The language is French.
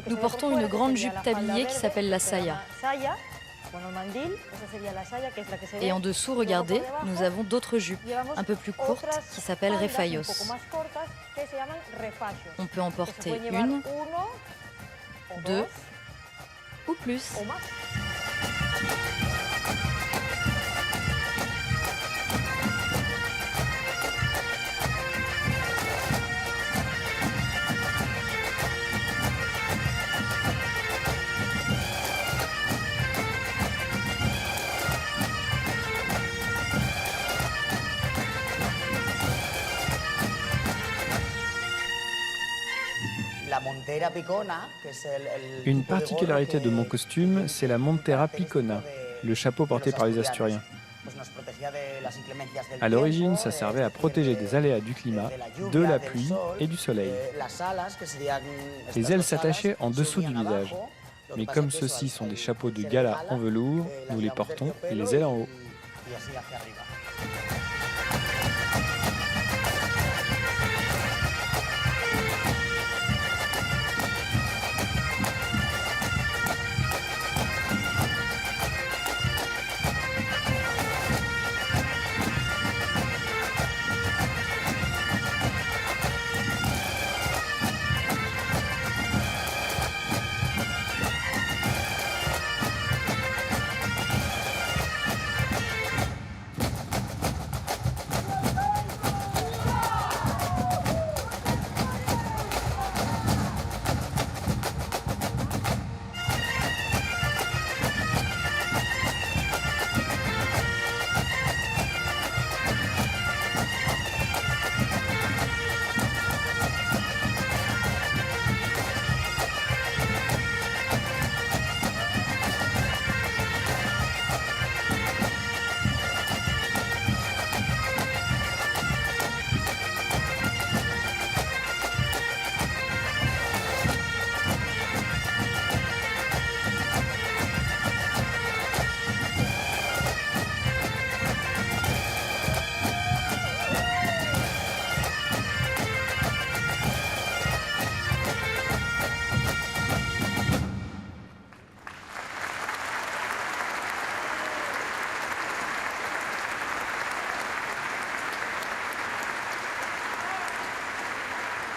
Nous portons une grande jupe tablier qui s'appelle la saya. Et en dessous, regardez, nous avons d'autres jupes, un peu plus courtes, qui s'appellent refayos. On peut en porter une, deux ou plus. Une particularité de mon costume, c'est la montera picona, le chapeau porté par les Asturiens. À l'origine, ça servait à protéger des aléas du climat, de la pluie et du soleil. Les ailes s'attachaient en dessous du visage. Mais comme ceux-ci sont des chapeaux de gala en velours, nous les portons et les ailes en haut.